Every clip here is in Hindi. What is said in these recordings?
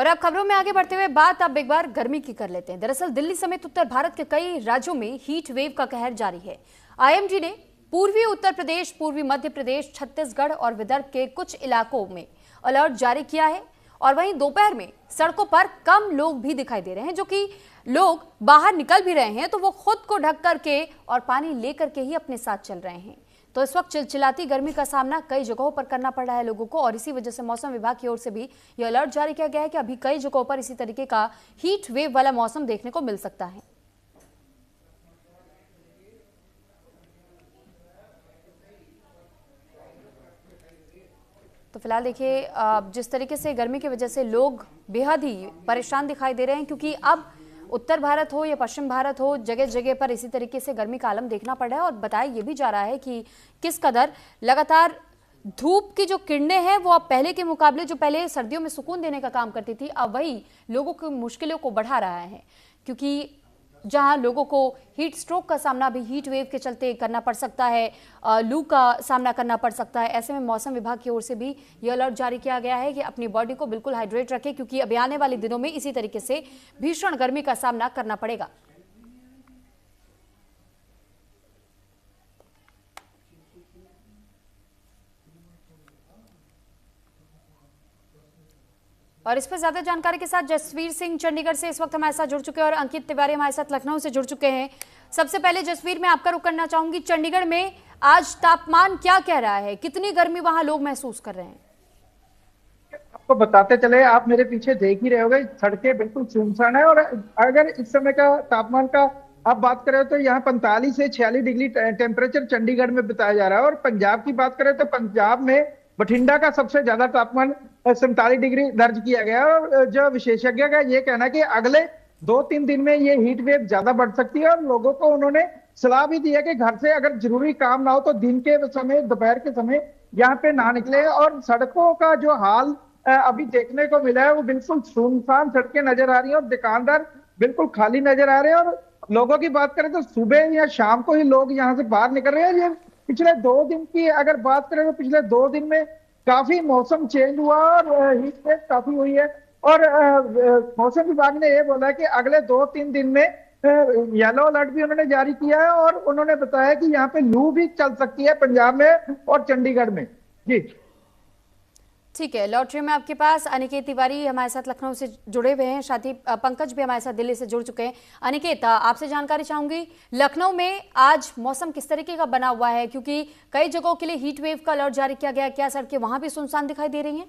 और अब खबरों में आगे बढ़ते हुए बात अब एक बार गर्मी की कर लेते हैं। दरअसल दिल्ली समेत उत्तर भारत के कई राज्यों में हीट वेव का कहर जारी है। आईएमडी ने पूर्वी उत्तर प्रदेश, पूर्वी मध्य प्रदेश, छत्तीसगढ़ और विदर्भ के कुछ इलाकों में अलर्ट जारी किया है। और वहीं दोपहर में सड़कों पर कम लोग भी दिखाई दे रहे हैं, जो कि लोग बाहर निकल भी रहे हैं तो वो खुद को ढक करके और पानी लेकर के ही अपने साथ चल रहे हैं। तो इस वक्त चिलचिलाती गर्मी का सामना कई जगहों पर करना पड़ रहा है लोगों को, और इसी वजह से मौसम विभाग की ओर से भी यह अलर्ट जारी किया गया है कि अभी कई जगहों पर इसी तरीके का हीट वेव वाला मौसम देखने को मिल सकता है। तो फिलहाल देखिए, जिस तरीके से गर्मी की वजह से लोग बेहद ही परेशान दिखाई दे रहे हैं, क्योंकि अब उत्तर भारत हो या पश्चिम भारत हो, जगह जगह पर इसी तरीके से गर्मी का आलम देखना पड़ रहा है। और बताया ये भी जा रहा है कि किस कदर लगातार धूप की जो किरणें हैं वो अब पहले के मुकाबले, जो पहले सर्दियों में सुकून देने का काम करती थी, अब वही लोगों की मुश्किलों को बढ़ा रहा है। क्योंकि जहां लोगों को हीट स्ट्रोक का सामना भी हीट वेव के चलते करना पड़ सकता है, लू का सामना करना पड़ सकता है, ऐसे में मौसम विभाग की ओर से भी यह अलर्ट जारी किया गया है कि अपनी बॉडी को बिल्कुल हाइड्रेट रखें, क्योंकि अभी आने वाले दिनों में इसी तरीके से भीषण गर्मी का सामना करना पड़ेगा। और इस पर ज्यादा जानकारी के साथ जसवीर सिंह चंडीगढ़ से इस वक्त हमारे साथ जुड़ चुके हैं और अंकित तिवारी हमारे साथ लखनऊ से जुड़ चुके हैं। सबसे पहले जसवीर, मैं आपका रुख करना चाहूंगी, चंडीगढ़ में आज तापमान क्या कह रहा है, कितनी गर्मी वहां लोग महसूस कर रहे हैं? आपको बताते चले, आप मेरे पीछे देख ही रहे होगे, सड़कें बिल्कुल सुनसान है। और अगर इस समय का तापमान का आप बात करें तो यहाँ 45 से 46 डिग्री टेम्परेचर चंडीगढ़ में बताया जा रहा है। और पंजाब की बात करें तो पंजाब में बठिंडा का सबसे ज्यादा तापमान 47 डिग्री दर्ज किया गया है। और जो विशेषज्ञ का ये कहना है कि अगले 2-3 दिन में ये हीट वेव ज्यादा बढ़ सकती है। और लोगों को उन्होंने सलाह भी दी है कि घर से अगर जरूरी काम ना हो तो दिन के समय, दोपहर के समय यहाँ पे ना निकले। और सड़कों का जो हाल अभी देखने को मिला है वो बिल्कुल सुनसान सड़कें नजर आ रही हैं और दुकानदार बिल्कुल खाली नजर आ रहे हैं। और लोगों की बात करें तो सुबह या शाम को ही लोग यहाँ से बाहर निकल रहे हैं। ये पिछले 2 दिन की अगर बात करें तो पिछले 2 दिन में काफी मौसम चेंज हुआ और हीट वेव काफी हुई है। और मौसम विभाग ने ये बोला कि अगले 2-3 दिन में येलो अलर्ट भी उन्होंने जारी किया है। और उन्होंने बताया कि यहाँ पे लू भी चल सकती है पंजाब में और चंडीगढ़ में। जी ठीक है, लौट रही हूं मैं आपके पास। अनिकेत तिवारी हमारे साथ लखनऊ से जुड़े हुए हैं, साथ ही पंकज भी हमारे साथ दिल्ली से जुड़ चुके हैं। अनिकेत, आपसे जानकारी चाहूंगी, लखनऊ में आज मौसम किस तरीके का बना हुआ है, क्योंकि कई जगहों के लिए हीट वेव का अलर्ट जारी किया गया है, क्या सड़कें वहां भी सुनसान दिखाई दे रही हैं?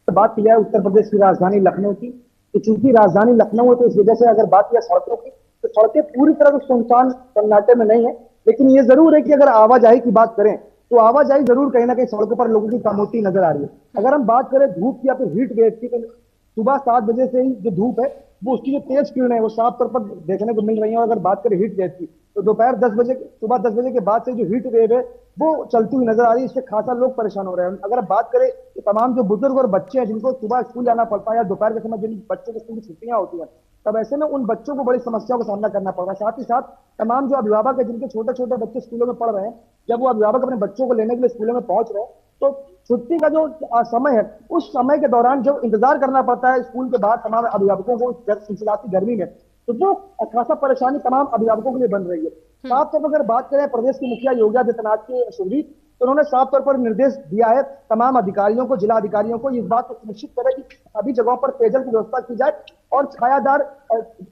बात किया है उत्तर प्रदेश की राजधानी लखनऊ की, तो चूंकि राजधानी लखनऊ है तो इस वजह से अगर बात किया सड़कों की तो सड़कें पूरी तरह से सुनसान सन्नाटे में नहीं है। लेकिन ये जरूर है कि अगर आवाजाही की बात करें तो आवाजाही जरूर कहीं ना कहीं सड़कों पर लोगों की कम होती नजर आ रही है। अगर हम बात करें धूप की या फिर हीट वेव की, तो सुबह 7 बजे से ही जो धूप है वो उसकी जो तेज किरणें है वो साफ तौर पर देखने को मिल रही है। और अगर बात करें हीट वेव की तो दोपहर 10 बजे, सुबह 10 बजे के बाद से जो हीट वेव है वो चलती हुई नजर आ रही है। इससे खासा लोग परेशान हो रहे हैं। अगर बात करें तो तमाम जो बुजुर्ग और बच्चे हैं जिनको सुबह स्कूल जाना पड़ता है या दोपहर के समय जिन बच्चों के स्कूल की छुट्टियां होती हैं, तब ऐसे में उन बच्चों को बड़ी समस्याओं का सामना करना पड़ रहा है। साथ ही साथ तमाम जो अभिभावक है जिनके छोटे छोटे बच्चे स्कूलों में पढ़ रहे हैं, जब वो अभिभावक अपने बच्चों को लेने के लिए स्कूलों में पहुंच रहे हैं तो छुट्टी का जो समय है उस समय के दौरान जो इंतजार करना पड़ता है स्कूल के बाद तमाम अभिभावकों को चिलचिलाती गर्मी में, तो वो खासा परेशानी तमाम अभिभावकों के लिए बन रही है। साफ तौर पर अगर बात करें प्रदेश के मुखिया योगी आदित्यनाथ के सुरभि, तो उन्होंने साफ तौर पर निर्देश दिया है तमाम अधिकारियों को, जिला अधिकारियों को, इस बात को सुनिश्चित करें कि सभी जगहों पर पेयजल की व्यवस्था की जाए और छायादार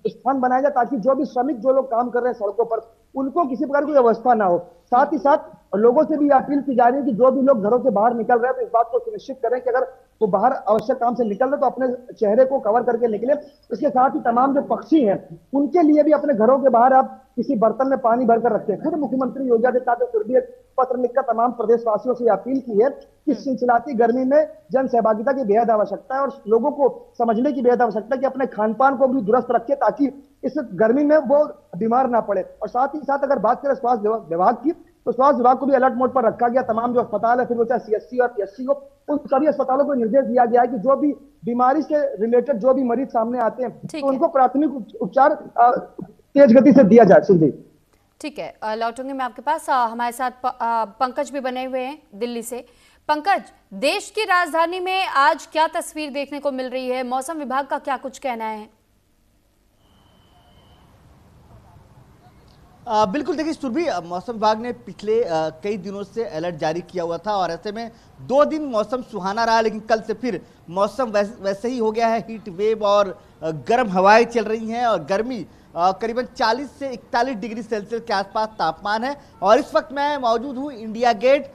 स्थान बनाया जाए, ताकि जो भी श्रमिक जो लोग काम कर रहे हैं सड़कों पर उनको किसी प्रकार की व्यवस्था ना हो। साथ ही साथ लोगों से भी अपील की जा रही है कि जो भी लोग घरों से बाहर निकल रहे हैं तो इस बात को सुनिश्चित करें कि अगर वो बाहर आवश्यक काम से निकल रहे तो अपने चेहरे को कवर करके निकले। इसके साथ ही तमाम जो पक्षी हैं उनके लिए भी अपने घरों के बाहर आप किसी बर्तन में पानी भरकर रखें। खुद मुख्यमंत्री योगी आदित्यनाथ ने पत्र लिखकर तमाम प्रदेशवासियों से अपील की है कि चिलचिलाती गर्मी में जन सहभागिता की बेहद आवश्यकता है और लोगों को समझने की बेहद आवश्यकता है कि अपने खान पान को भी दुरुस्त रखें ताकि इस गर्मी में वो बीमार ना पड़े। और साथ ही साथ अगर बात करें स्वास्थ्य विभाग की, तो स्वास्थ्य विभाग को भी अलर्ट मोड पर रखा गया। तमाम जो अस्पताल है, फिर वो चाहे सीएससी और पीएससी हो, उन सभी अस्पतालों को निर्देश दिया गया है कि जो भी बीमारी से रिलेटेड जो भी मरीज सामने आते हैं तो उनको प्राथमिक उपचार तेज गति से दिया जाए। सुनजी, ठीक है, लौटूंगी मैं आपके पास। हमारे साथ पंकज भी बने हुए हैं दिल्ली से। पंकज, देश की राजधानी में आज क्या तस्वीर देखने को मिल रही है? मौसम विभाग का क्या कुछ कहना है? बिल्कुल, देखिए सुरभि, मौसम विभाग ने पिछले कई दिनों से अलर्ट जारी किया हुआ था और ऐसे में 2 दिन मौसम सुहाना रहा, लेकिन कल से फिर मौसम वैसे ही हो गया है। हीट वेव और गर्म हवाएं चल रही हैं और गर्मी करीबन 40 से 41 डिग्री सेल्सियस के आसपास तापमान है। और इस वक्त मैं मौजूद हूँ इंडिया गेट,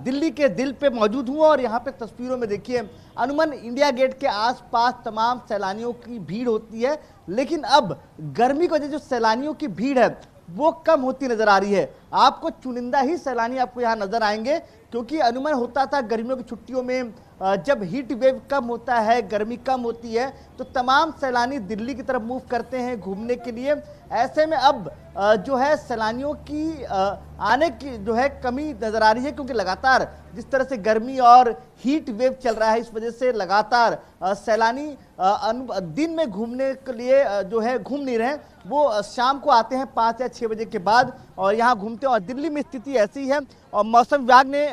दिल्ली के दिल पे मौजूद हूँ और यहाँ पे तस्वीरों में देखिए अमूमन इंडिया गेट के आसपास तमाम सैलानियों की भीड़ होती है, लेकिन अब गर्मी की वजह से जो सैलानियों की भीड़ है वो कम होती नजर आ रही है। आपको चुनिंदा ही सैलानी आपको यहाँ नजर आएंगे, क्योंकि अनुमान होता था गर्मियों की छुट्टियों में जब हीट वेव कम होता है, गर्मी कम होती है, तो तमाम सैलानी दिल्ली की तरफ मूव करते हैं घूमने के लिए। ऐसे में अब जो है सैलानियों की आने की जो है कमी नजर आ रही है, क्योंकि लगातार जिस तरह से गर्मी और हीट वेव चल रहा है, इस वजह से लगातार सैलानी दिन में घूमने के लिए जो है घूम नहीं रहे हैं। वो शाम को आते हैं 5 या 6 बजे के बाद और यहाँ घूमते हैं। और दिल्ली में स्थिति ऐसी है और मौसम विभाग ने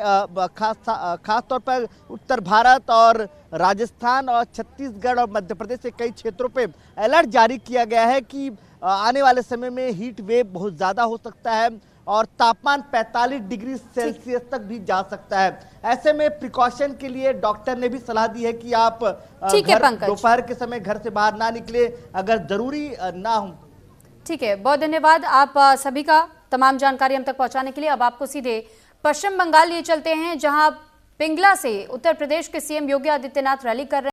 खास तौर पर उत्तर भारत और राजस्थान और छत्तीसगढ़ और मध्य प्रदेश के कई क्षेत्रों पे अलर्ट जारी किया गया है कि आने वाले समय में हीट वेव बहुत ज़्यादा हो सकता है और तापमान 45 डिग्री सेल्सियस तक भी जा सकता है। ऐसे में प्रिकॉशन के लिए डॉक्टर ने भी सलाह दी है कि आप दोपहर के समय घर से बाहर ना निकले अगर जरूरी ना हो। ठीक है, बहुत धन्यवाद आप सभी का तमाम जानकारी हम तक पहुंचाने के लिए। अब आपको सीधे पश्चिम बंगाल लिए चलते हैं, जहां पिंगला से उत्तर प्रदेश के सीएम योगी आदित्यनाथ रैली कर रहे हैं।